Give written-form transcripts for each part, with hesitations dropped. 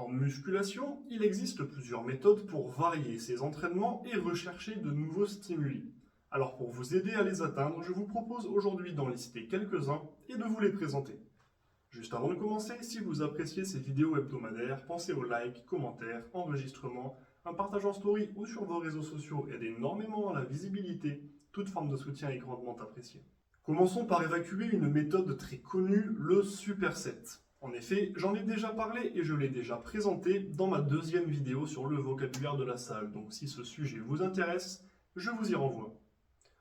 En musculation, il existe plusieurs méthodes pour varier ses entraînements et rechercher de nouveaux stimuli. Alors pour vous aider à les atteindre, je vous propose aujourd'hui d'en lister quelques-uns et de vous les présenter. Juste avant de commencer, si vous appréciez ces vidéos hebdomadaires, pensez aux likes, commentaires, enregistrements, un partage en story ou sur vos réseaux sociaux aide énormément à la visibilité. Toute forme de soutien est grandement appréciée. Commençons par évacuer une méthode très connue, le superset. En effet, j'en ai déjà parlé et je l'ai déjà présenté dans ma deuxième vidéo sur le vocabulaire de la salle, donc si ce sujet vous intéresse, je vous y renvoie.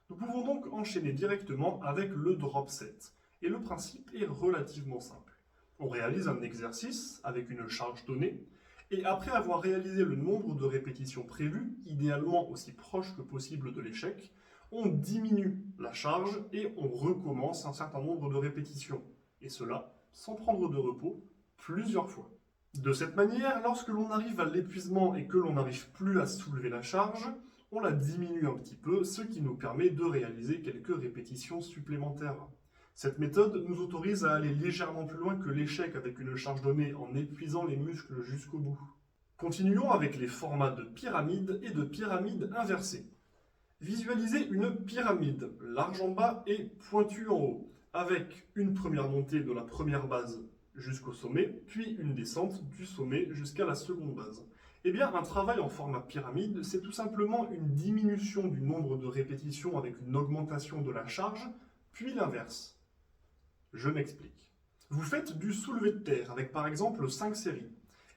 Nous pouvons donc enchaîner directement avec le drop set, et le principe est relativement simple. On réalise un exercice avec une charge donnée, et après avoir réalisé le nombre de répétitions prévues, idéalement aussi proche que possible de l'échec, on diminue la charge et on recommence un certain nombre de répétitions, et cela sans prendre de repos, plusieurs fois. De cette manière, lorsque l'on arrive à l'épuisement et que l'on n'arrive plus à soulever la charge, on la diminue un petit peu, ce qui nous permet de réaliser quelques répétitions supplémentaires. Cette méthode nous autorise à aller légèrement plus loin que l'échec avec une charge donnée en épuisant les muscles jusqu'au bout. Continuons avec les formats de pyramide et de pyramide inversée. Visualisez une pyramide, large en bas et pointue en haut, avec une première montée de la première base jusqu'au sommet, puis une descente du sommet jusqu'à la seconde base. Eh bien, un travail en format pyramide, c'est tout simplement une diminution du nombre de répétitions avec une augmentation de la charge, puis l'inverse. Je m'explique. Vous faites du soulevé de terre avec par exemple 5 séries.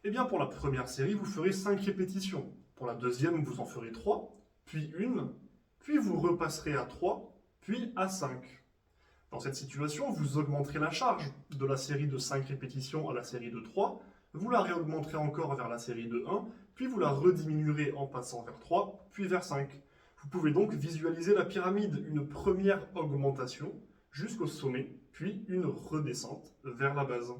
Eh bien, pour la première série, vous ferez 5 répétitions. Pour la deuxième, vous en ferez 3, puis 1, puis vous repasserez à 3, puis à 5. Dans cette situation, vous augmenterez la charge de la série de 5 répétitions à la série de 3, vous la réaugmenterez encore vers la série de 1, puis vous la rediminuerez en passant vers 3, puis vers 5. Vous pouvez donc visualiser la pyramide, une première augmentation jusqu'au sommet, puis une redescente vers la base.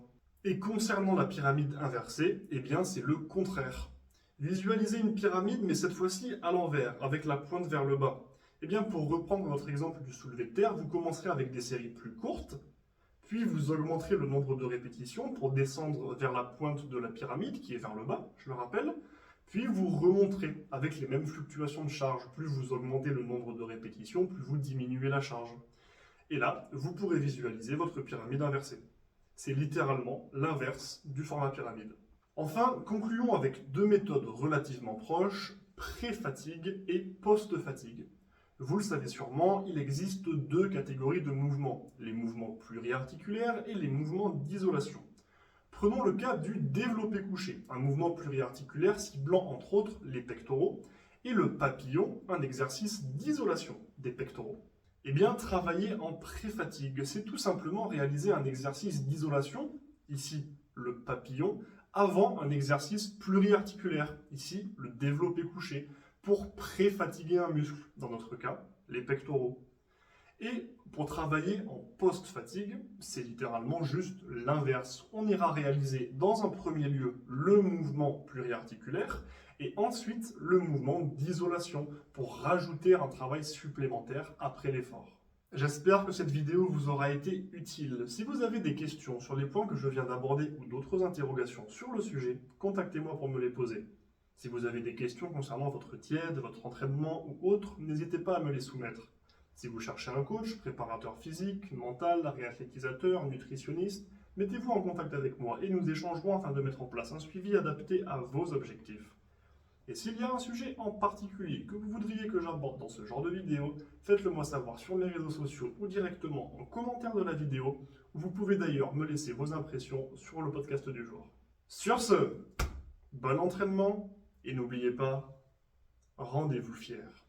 Et concernant la pyramide inversée, eh bien c'est le contraire. Visualisez une pyramide, mais cette fois-ci à l'envers, avec la pointe vers le bas. Eh bien, pour reprendre notre exemple du soulevé de terre, vous commencerez avec des séries plus courtes, puis vous augmenterez le nombre de répétitions pour descendre vers la pointe de la pyramide, qui est vers le bas, je le rappelle, puis vous remonterez avec les mêmes fluctuations de charge. Plus vous augmentez le nombre de répétitions, plus vous diminuez la charge. Et là, vous pourrez visualiser votre pyramide inversée. C'est littéralement l'inverse du format pyramide. Enfin, concluons avec deux méthodes relativement proches, pré-fatigue et post-fatigue. Vous le savez sûrement, il existe deux catégories de mouvements, les mouvements pluriarticulaires et les mouvements d'isolation. Prenons le cas du développé couché, un mouvement pluriarticulaire ciblant entre autres les pectoraux, et le papillon, un exercice d'isolation des pectoraux. Eh bien, travailler en pré-fatigue, c'est tout simplement réaliser un exercice d'isolation, ici le papillon, avant un exercice pluriarticulaire, ici le développé couché, pour pré-fatiguer un muscle, dans notre cas, les pectoraux. Et pour travailler en post-fatigue, c'est littéralement juste l'inverse. On ira réaliser dans un premier lieu le mouvement pluriarticulaire et ensuite le mouvement d'isolation pour rajouter un travail supplémentaire après l'effort. J'espère que cette vidéo vous aura été utile. Si vous avez des questions sur les points que je viens d'aborder ou d'autres interrogations sur le sujet, contactez-moi pour me les poser. Si vous avez des questions concernant votre tiède, votre entraînement ou autre, n'hésitez pas à me les soumettre. Si vous cherchez un coach, préparateur physique, mental, réathlétisateur, nutritionniste, mettez-vous en contact avec moi et nous échangerons afin de mettre en place un suivi adapté à vos objectifs. Et s'il y a un sujet en particulier que vous voudriez que j'aborde dans ce genre de vidéo, faites-le moi savoir sur mes réseaux sociaux ou directement en commentaire de la vidéo, où vous pouvez d'ailleurs me laisser vos impressions sur le podcast du jour. Sur ce, bon entraînement et n'oubliez pas, rendez-vous fiers.